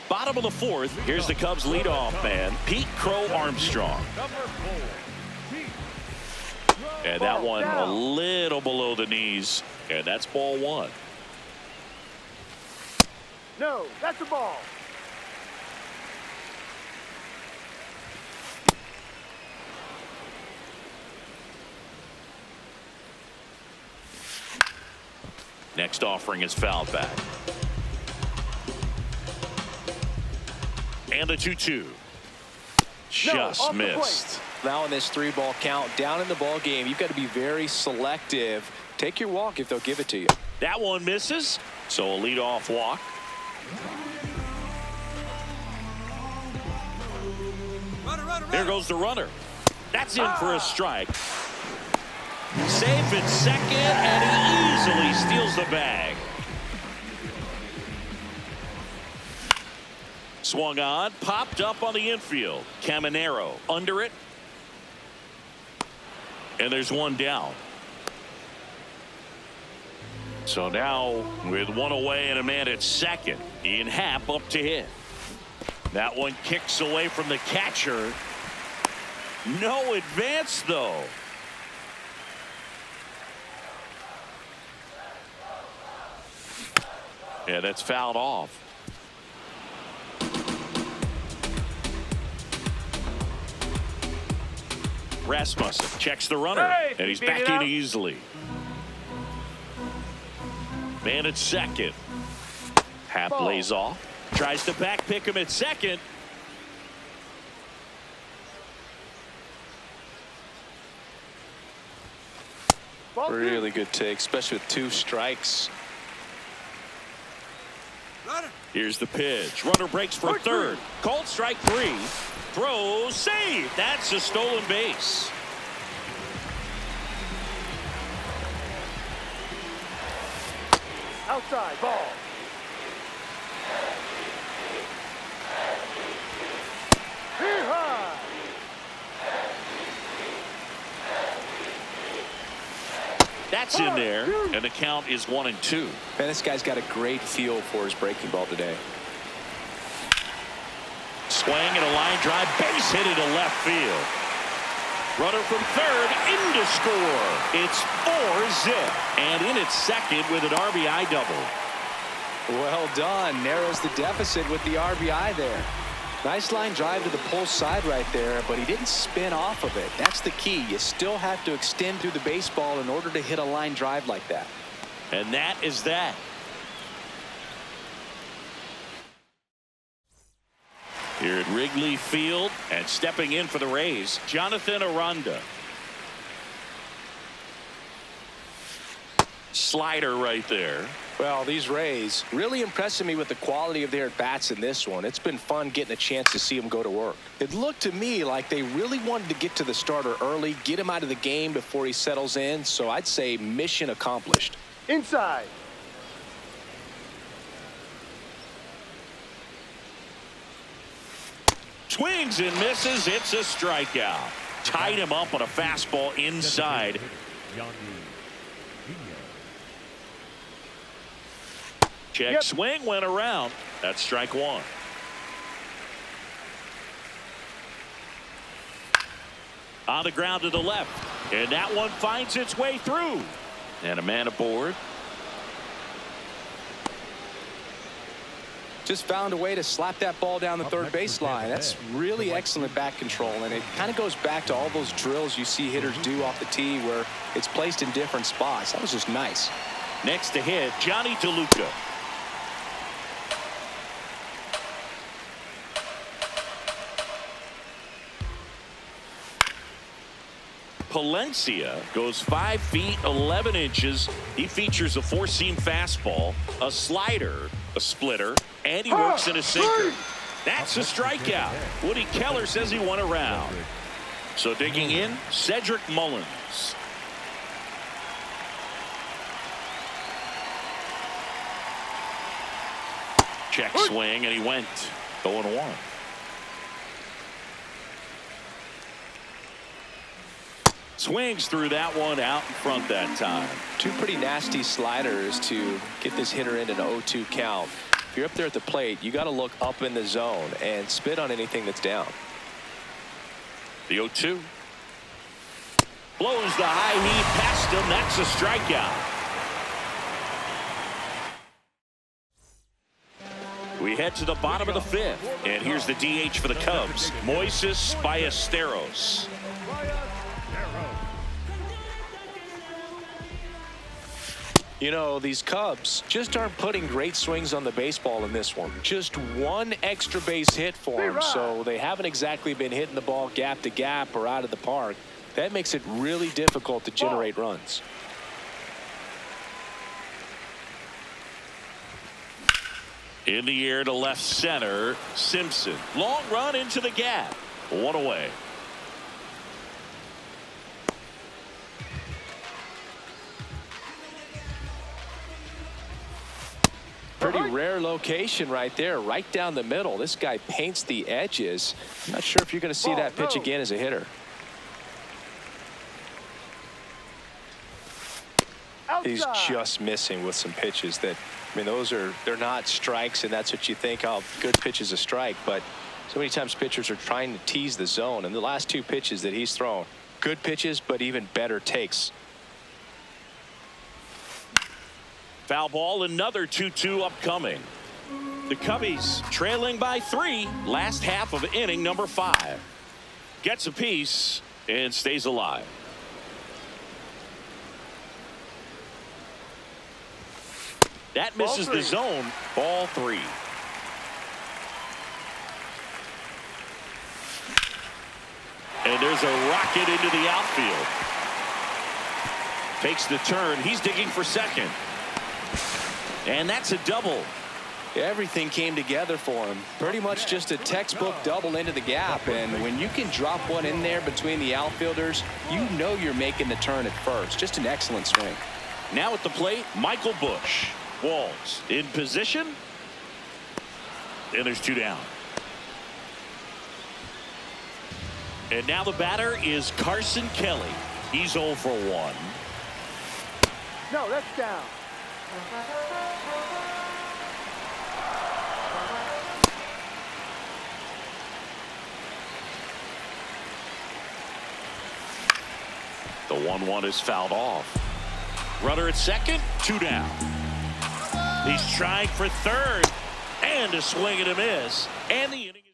Bottom of the fourth. Here's the Cubs leadoff man, Pete Crow Armstrong. And that one a little below the knees. And that's ball one. No, that's a ball. Next offering is fouled back. And the 2-2. Just missed. Now in this 3-ball count, down in the ball game, you've got to be very selective. Take your walk if they'll give it to you. That one misses. So a leadoff walk. There goes the runner. That's in for a strike. Safe at second, and he easily steals the bag. Swung on, popped up on the infield. Caminero under it. And there's one down. So now with one away and a man at second, Ian Happ up to hit. That one kicks away from the catcher. No advance though. Yeah, that's fouled off. Rasmussen checks the runner, and he's back in easily. Man at second. Happ lays off. Tries to back pick him at second. Really good take, especially with 2 strikes. Here's the pitch. Runner breaks for third. Called strike 3. Throws, save. That's a stolen base. Outside ball. That's in there, and the count is 1-2. Man, this guy's got a great feel for his breaking ball today. Swing and a line drive, base hit into left field. Runner from third in to score. It's 4-zip, and in at second with an RBI double. Well done. Narrows the deficit with the RBI there. Nice line drive to the pull side right there, but he didn't spin off of it. That's the key. You still have to extend through the baseball in order to hit a line drive like that. And that is that. Here at Wrigley Field, and stepping in for the Rays, Jonathan Aranda. Slider right there. Well, these Rays really impressing me with the quality of their at-bats in this one. It's been fun getting a chance to see them go to work. It looked to me like they really wanted to get to the starter early, get him out of the game before he settles in. So I'd say mission accomplished. Inside. Swings and misses. It's a strikeout. Tied him up on a fastball inside. Check swing went around. That's strike 1. On the ground to the left. And that one finds its way through. And a man aboard. Just found a way to slap that ball down the third baseline. That's really excellent bat control, and it kind of goes back to all those drills you see hitters do off the tee where it's placed in different spots. That was just nice. Next to hit, Johnny DeLuca. Palencia goes 5 feet 11 inches. He features a 4-seam fastball, a slider, a splitter, and he works in a sinker. That's a strikeout. Woody Keller says he won a round. So digging in, Cedric Mullins. Check swing, and he went 0-1. Swings through that one out in front that time. 2 pretty nasty sliders to get this hitter in an 0-2 count. If you're up there at the plate, you got to look up in the zone and spit on anything that's down. The 0-2. Blows the high heat past him. That's a strikeout. We head to the bottom of the fifth. And here's the DH for the Cubs, Moises Ballesteros. You know, these Cubs just aren't putting great swings on the baseball in this one. Just one extra base hit for them, so they haven't exactly been hitting the ball gap to gap or out of the park. That makes it really difficult to generate runs. In the air to left center, Simpson. Long run into the gap. One away. Pretty rare location right there, right down the middle. This guy paints the edges. I'm not sure if you're going to see that pitch again as a hitter. He's just missing with some pitches that, I mean, they're not strikes, and that's what you think, oh, good pitch is a strike. But so many times pitchers are trying to tease the zone, and the last two pitches that he's thrown, good pitches, but even better takes. Foul ball, another 2-2 upcoming. The Cubbies trailing by 3, last half of inning number 5. Gets a piece and stays alive. That misses the zone. Ball 3. And there's a rocket into the outfield. Takes the turn. He's digging for second. And that's a double. Everything came together for him. Pretty much just a textbook double into the gap. And when you can drop one in there between the outfielders, you know you're making the turn at first. Just an excellent swing. Now at the plate, Michael Busch. Walls in position. And there's 2 down. And now the batter is Carson Kelly. He's 0 for 1. No, that's down. The 1-1 is fouled off. Runner at second, 2 down. He's trying for third, and a swing and a miss. And the inning is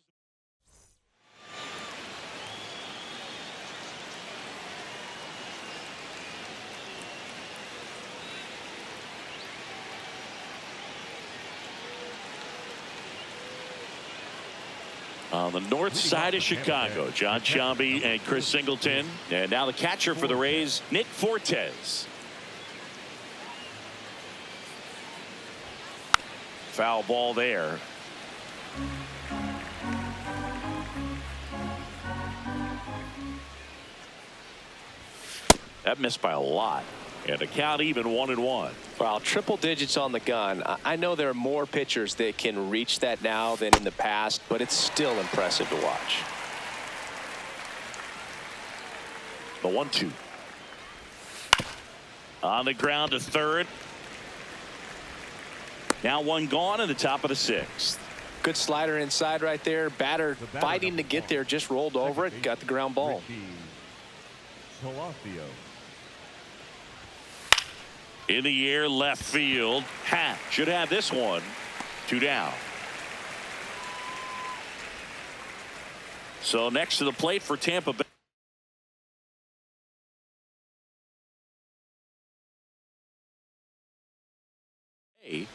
on the north side of Chicago. John Sciambi and Chris Singleton. And now the catcher for the Rays, Nick Fortes. Foul ball there. That missed by a lot. And the count even 1-1. Wow, triple digits on the gun. I know there are more pitchers that can reach that now than in the past, but it's still impressive to watch. The 1-2. On the ground to third. Now one gone in the top of the 6th. Good slider inside right there. Batter fighting to get there, just rolled over it, got the ground ball. In the air, left field. Hat should have this one. 2 down. So next to the plate for Tampa Bay.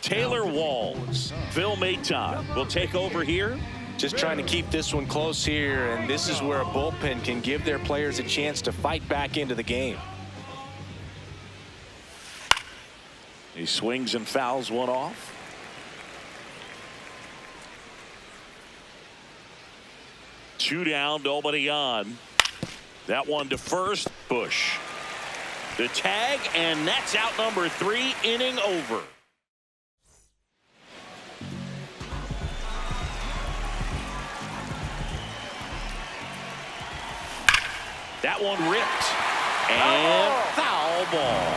Taylor Walls. Phil Maton will take over here. Just trying to keep this one close here, and this is where a bullpen can give their players a chance to fight back into the game. He swings and fouls one off. Two down, nobody on. That one to first. Busch. The tag, and that's out number 3, inning over. That one ripped. And foul ball.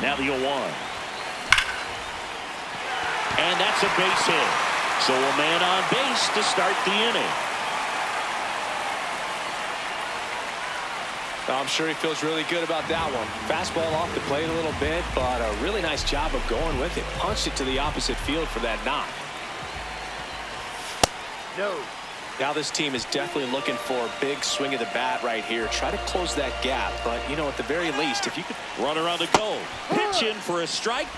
Now the 0-1. And that's a base hit. So a man on base to start the inning. I'm sure he feels really good about that one. Fastball off the plate a little bit, but a really nice job of going with it. Punched it to the opposite field for that knock. No. Now this team is definitely looking for a big swing of the bat right here. Try to close that gap, but you know, at the very least, if you could. Runner on the go. Pitch in for a strike.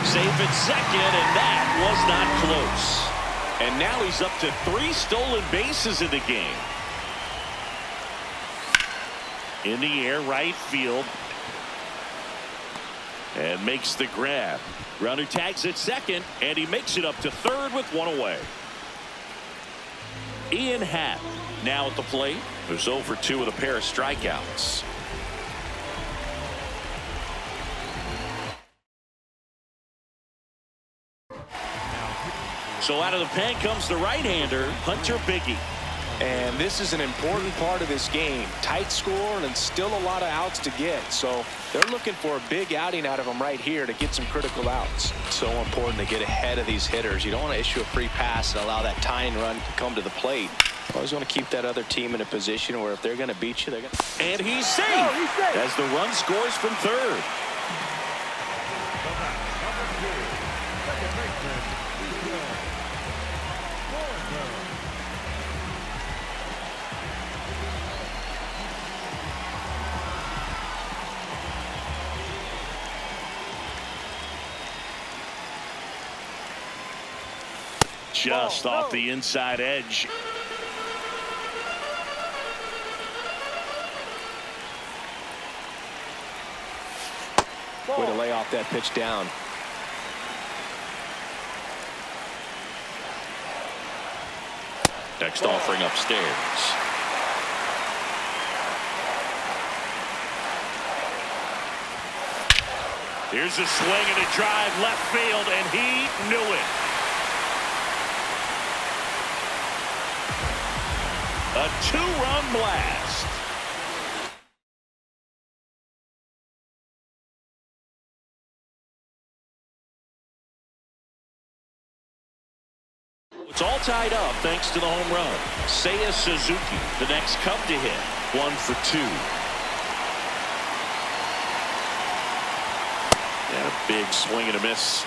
Safe at second, and that was not close. And now he's up to 3 stolen bases in the game. In the air, right field. And makes the grab. Runner tags at second, and he makes it up to third with 1 away. Ian Happ now at the plate, who's 0 for 2 with a pair of strikeouts. So out of the pen comes the right-hander, Hunter Biggie. And this is an important part of this game. Tight score and still a lot of outs to get. So they're looking for a big outing out of them right here to get some critical outs. So important to get ahead of these hitters. You don't want to issue a free pass and allow that tying run to come to the plate. Always want to keep that other team in a position where if they're going to beat you, they're going to. And he's safe as the run scores from third. Just off the inside edge. Way to lay off that pitch down. Next offering upstairs. Here's a swing and a drive left field, and he knew it. A 2-run blast. It's all tied up thanks to the home run. Seiya Suzuki, the next Cub to hit. 1 for 2. And a big swing and a miss.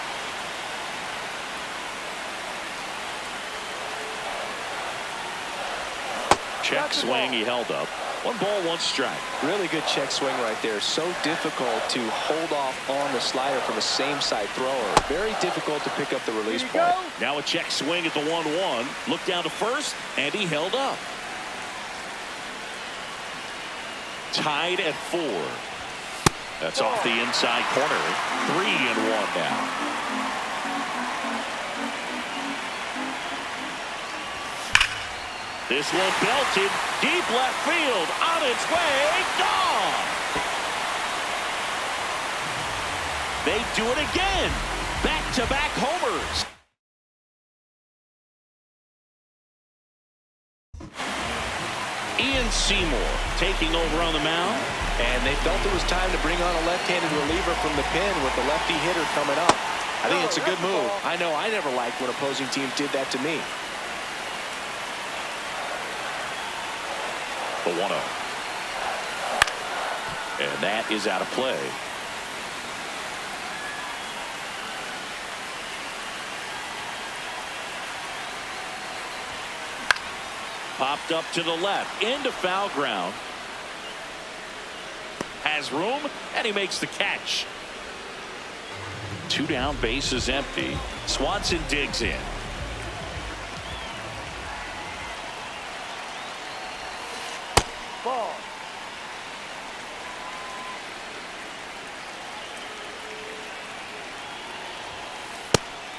Check swing, he held up. 1 ball, 1 strike. Really good check swing right there. So difficult to hold off on the slider from a same side thrower. Very difficult to pick up the release point. Now a check swing at the 1-1. Look down to first, and he held up. Tied at 4. That's off the inside corner. 3-1 now. This one belted deep left field, on its way, gone. They do it again. Back-to-back homers. Ian Seymour taking over on the mound. And they felt it was time to bring on a left-handed reliever from the pen with the lefty hitter coming up. I think it's a good move. I know I never liked when opposing teams did that to me. The 1-0. And that is out of play. Popped up to the left into foul ground. Has room, and he makes the catch. 2 down, bases empty. Swanson digs in. Ball.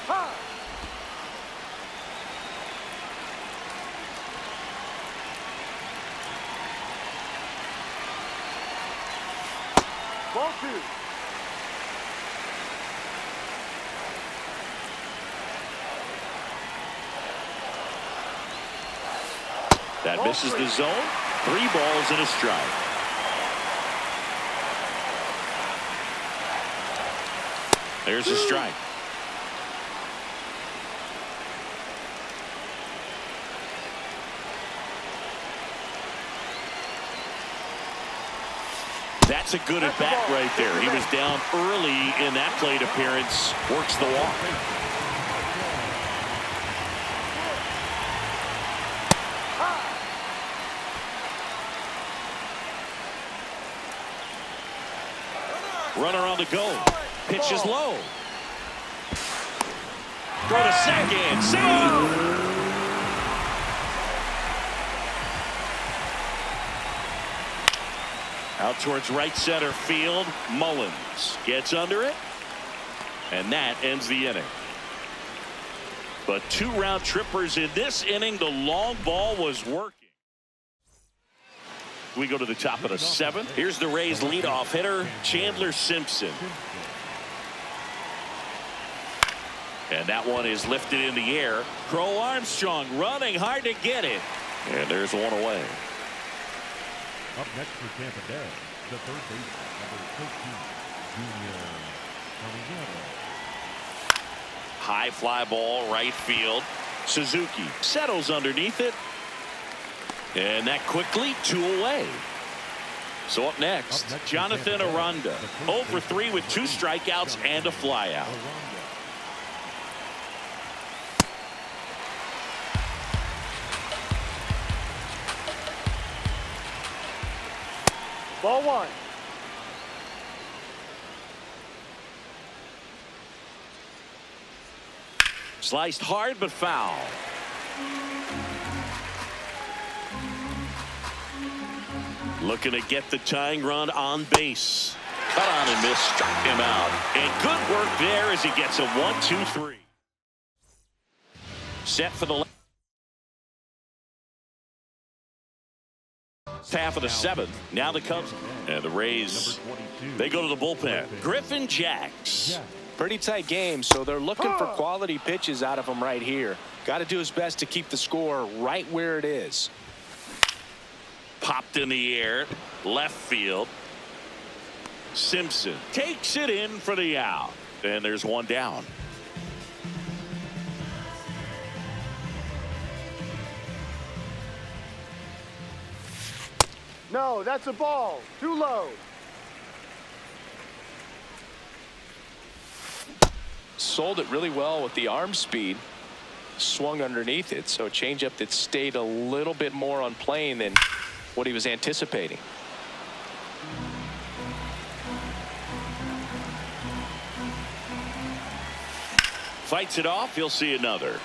Ha! Ball 2. That misses the zone. 3 balls and a strike. There's a strike. That's a good at bat right there. He was down early in that plate appearance. Works the walk. Runner on the go. Pitch is low. Throw to second. Save. Out towards right center field. Mullins gets under it. And that ends the inning. But 2 round trippers in this inning. The long ball was working. We go to the top of the 7th. Here's the Rays leadoff hitter, Chandler Simpson. And that one is lifted in the air. Crow Armstrong running hard to get it. And there's one away. Up next for Tampa Bay, the third baseman, number 13, Junior Colorado. High fly ball, right field. Suzuki settles underneath it. And that quickly 2 away. So up next, Jonathan Aranda. 0 for 3 with 2 strikeouts and a flyout. Ball 1. Sliced hard but foul. Looking to get the tying run on base. Cut on and miss, struck him out. And good work there as he gets a 1-2-3. Set for the last half of the 7th. Now the Cubs and the Rays. They go to the bullpen. Griffin Jacks. Pretty tight game, so they're looking for quality pitches out of him right here. Got to do his best to keep the score right where it is. Popped in the air, left field. Simpson takes it in for the out. And there's one down. No, that's a ball. Too low. Sold it really well with the arm speed. Swung underneath it, so a changeup that stayed a little bit more on plane than what he was anticipating. Fights it off. He'll see another.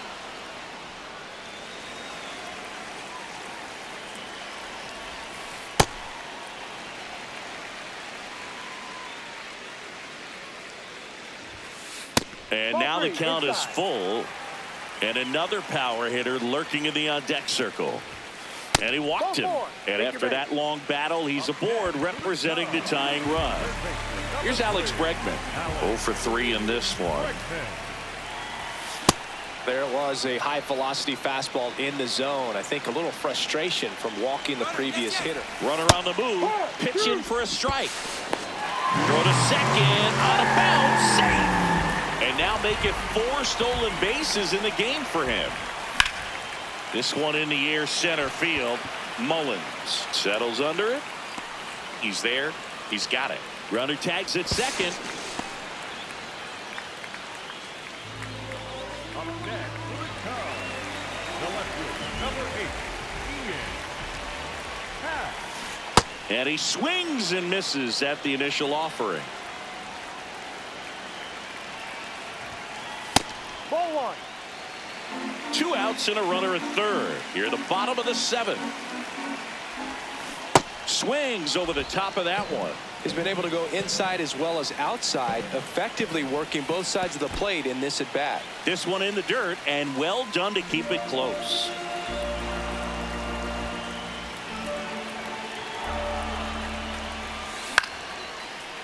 And now the count is full. And another power hitter lurking in the on-deck circle. And he walked him. And after that long battle, he's aboard representing the tying run. Here's Alex Bregman. 0 for 3 in this one. There was a high velocity fastball in the zone. I think a little frustration from walking the previous hitter. Runner on the move. Pitch in for a strike. Throw to second. Out of bounds. Safe. And now make it 4 stolen bases in the game for him. This one in the air center field. Mullins settles under it. He's there. He's got it. Runner tags at second. Up next for the Cubs, the left field, number 8, Ian Happ. And he swings and misses at the initial offering. Ball 1. 2 outs and a runner at third. Here at the bottom of the 7th. Swings over the top of that one. He's been able to go inside as well as outside, effectively working both sides of the plate in this at bat. This one in the dirt, and well done to keep it close.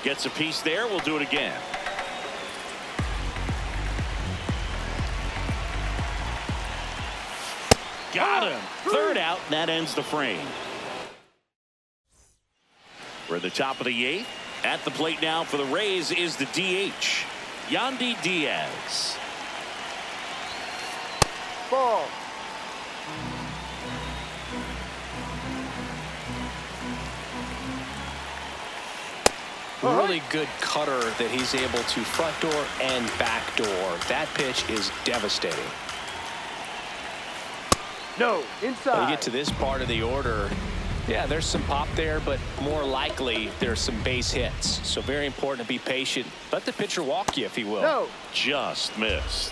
Gets a piece there. We'll do it again. Got him. Third out, and that ends the frame. We're at the top of the 8th. At the plate now for the Rays is the DH. Yandy Diaz. Ball. Really good cutter that he's able to front door and back door. That pitch is devastating. No, inside. When you get to this part of the order, yeah, there's some pop there, but more likely there's some base hits. So very important to be patient. Let the pitcher walk you, if he will. No. Just missed.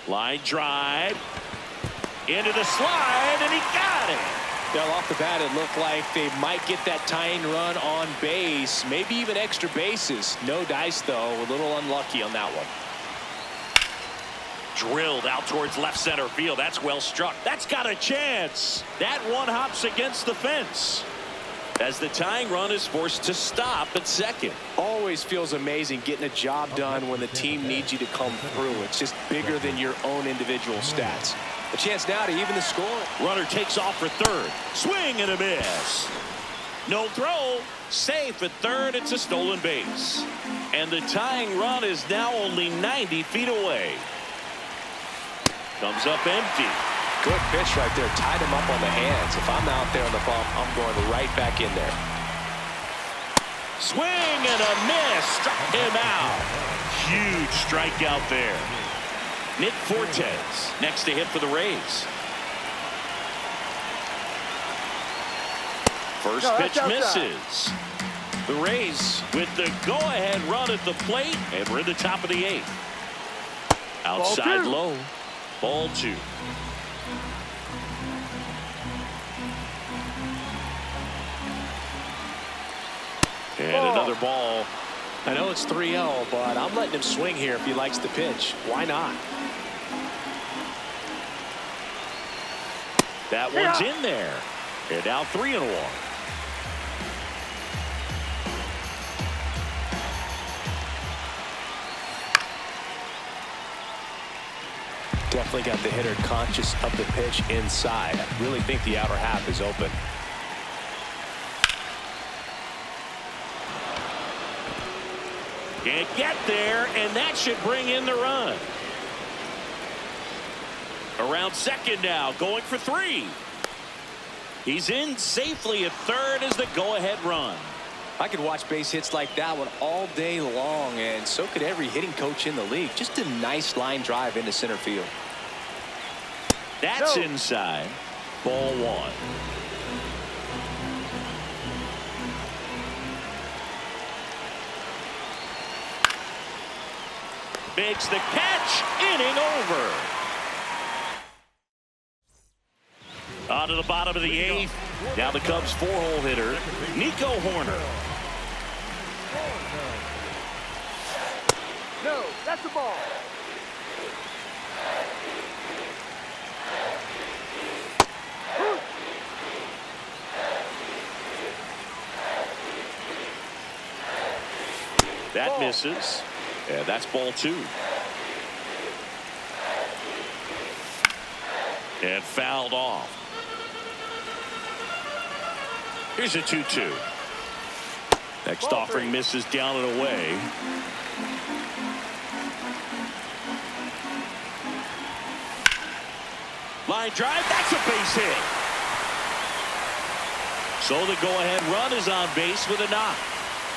Line drive. Into the slide, and he got it. Well, off the bat, it looked like they might get that tying run on base, maybe even extra bases. No dice, though. A little unlucky on that one. Drilled out towards left center field. That's well struck. That's got a chance. That one hops against the fence as the tying run is forced to stop at second. Always feels amazing getting a job done when the team needs you to come through. It's just bigger than your own individual stats. A chance now to even the score. Runner takes off for third. Swing and a miss. No throw. Safe at third. It's a stolen base. And the tying run is now only 90 feet away. Comes up empty. Good pitch right there. Tied him up on the hands. If I'm out there on the bump, I'm going right back in there. Swing and a miss. Struck him out. Huge strikeout there. Nick Fortes next to hit for the Rays. First pitch misses. The Rays with the go-ahead run at the plate, and we're in the top of the 8th. Outside low. Ball 2. And another ball. I know it's 3-0, but I'm letting him swing here if he likes the pitch. Why not? That one's in there. And now 3-1. Definitely got the hitter conscious of the pitch inside. I really think the outer half is open. Can't get there, and that should bring in the run. Around second now, going for 3. He's in safely at third as the go-ahead run. I could watch base hits like that one all day long, and so could every hitting coach in the league. Just a nice line drive into center field. That's inside. Ball 1. Makes the catch. Inning over. On to the bottom of the 8th. Now the Cubs 4-hole hitter, Nico Horner. No, that's a ball. That misses. And that's ball 2. And fouled off. Here's a 2-2. Next offering misses down and away. Line drive. That's a base hit. So the go-ahead run is on base with a knock.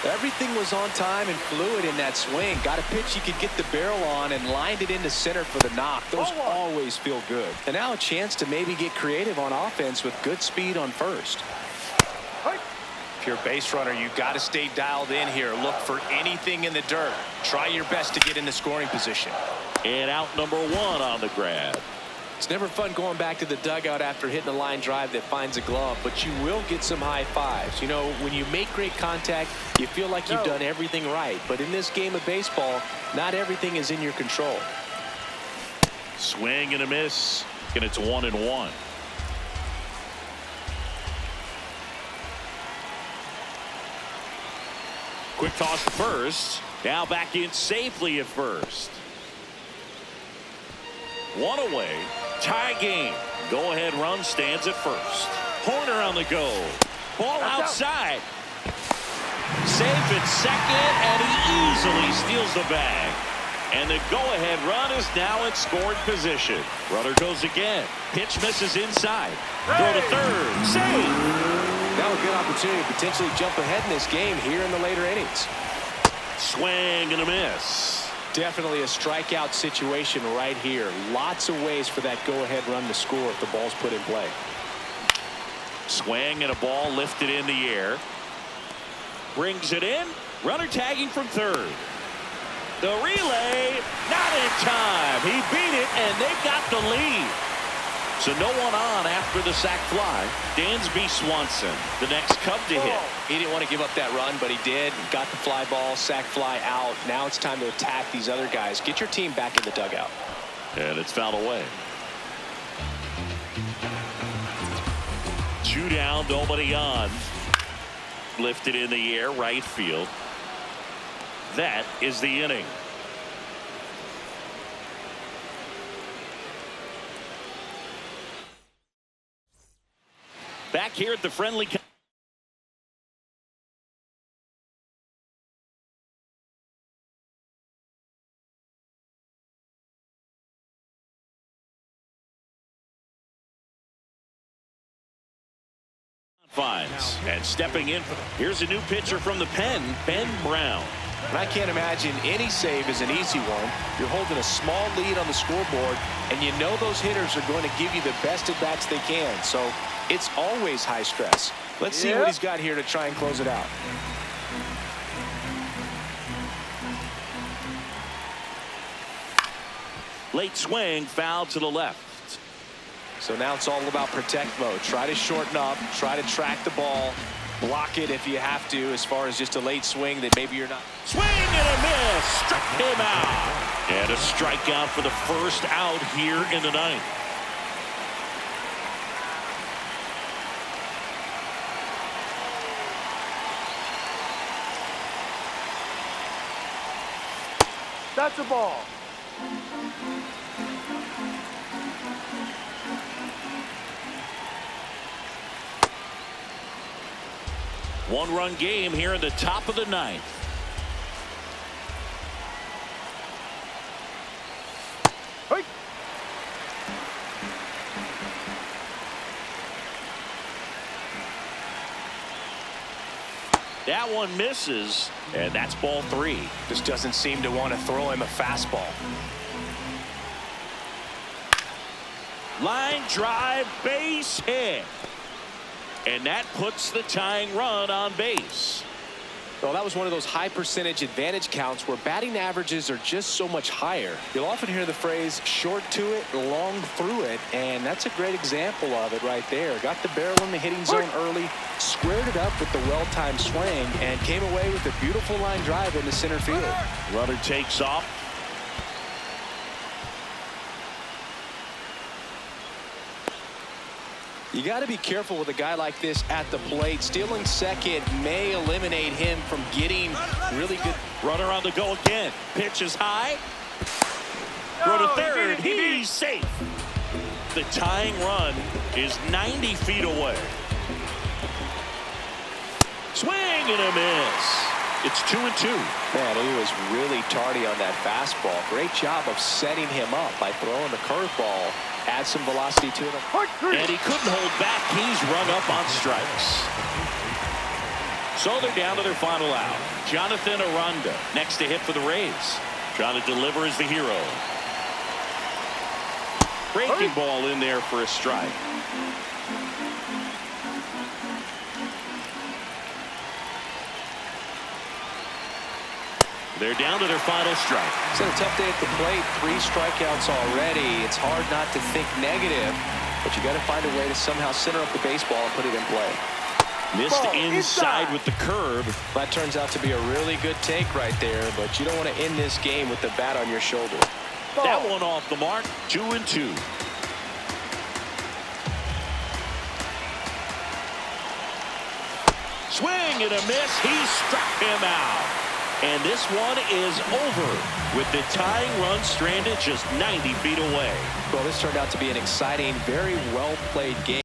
Everything was on time and fluid in that swing. Got a pitch you could get the barrel on and lined it into center for the knock. Those always feel good. And now a chance to maybe get creative on offense with good speed on first. If you're a base runner, you got to stay dialed in here. Look for anything in the dirt. Try your best to get into scoring position. And out number 1 on the grab. It's never fun going back to the dugout after hitting a line drive that finds a glove, but you will get some high fives. You know, when you make great contact, you feel like you've done everything right. But in this game of baseball, not everything is in your control. Swing and a miss, and it's 1-1. Quick toss to first. Now back in safely at first. 1 away. Tie game. Go-ahead run stands at first. Horner on the go. Ball outside. Safe at second, and he easily steals the bag. And the go-ahead run is now in scoring position. Runner goes again. Pitch misses inside. Throw to third. Save. Now a good opportunity to potentially jump ahead in this game here in the later innings. Swing and a miss. Definitely a strikeout situation right here. Lots of ways for that go-ahead run to score if the ball's put in play. Swing and a ball lifted in the air. Brings it in. Runner tagging from third. The relay, not in time. He beat it, and they've got the lead. So no one on after the sac fly. Dansby Swanson, the next Cub to hit. He didn't want to give up that run, but he did. Got the fly ball, sac fly out. Now it's time to attack these other guys. Get your team back in the dugout. And it's fouled away. 2 down, nobody on. Lifted in the air, right field. That is the inning. Back here at the friendly. Finds and stepping in. Here's a new pitcher from the pen, Ben Brown. And I can't imagine any save is an easy one. You're holding a small lead on the scoreboard, and you know those hitters are going to give you the best at bats they can. So it's always high stress. Let's see what he's got here to try and close it out. Late swing, foul to the left. So now it's all about protect mode. Try to shorten up, try to track the ball, block it if you have to, as far as just a late swing that maybe you're not. Swing and a miss, struck him out. And a strikeout for the first out here in the ninth. That's a ball. One-run game here in the top of the ninth. Hey. That one misses, and that's ball 3. Just doesn't seem to want to throw him a fastball. Line drive, base hit. And that puts the tying run on base. Well, that was one of those high percentage advantage counts where batting averages are just so much higher. You'll often hear the phrase short to it, long through it, and that's a great example of it right there. Got the barrel in the hitting zone early, squared it up with the well-timed swing, and came away with a beautiful line drive into center field. Runner takes off. You got to be careful with a guy like this at the plate. Stealing second may eliminate him from getting really good. Runner on the go again. Pitch is high. Throw to third. He's safe. The tying run is 90 feet away. Swing and a miss. It's 2-2. Man, he was really tardy on that fastball. Great job of setting him up by throwing the curveball. Add some velocity to it. And he couldn't hold back. He's rung up on strikes. So they're down to their final out. Jonathan Aranda next to hit for the Rays. Trying to deliver as the hero. Breaking ball in there for a strike. They're down to their final strike. It's been a tough day at the plate. 3 strikeouts already. It's hard not to think negative, but you got to find a way to somehow center up the baseball and put it in play. Missed inside with the curve. That turns out to be a really good take right there, but you don't want to end this game with the bat on your shoulder. That one off the mark. 2-2. Swing and a miss. He struck him out. And this one is over with the tying run stranded just 90 feet away. Well, this turned out to be an exciting, very well played game.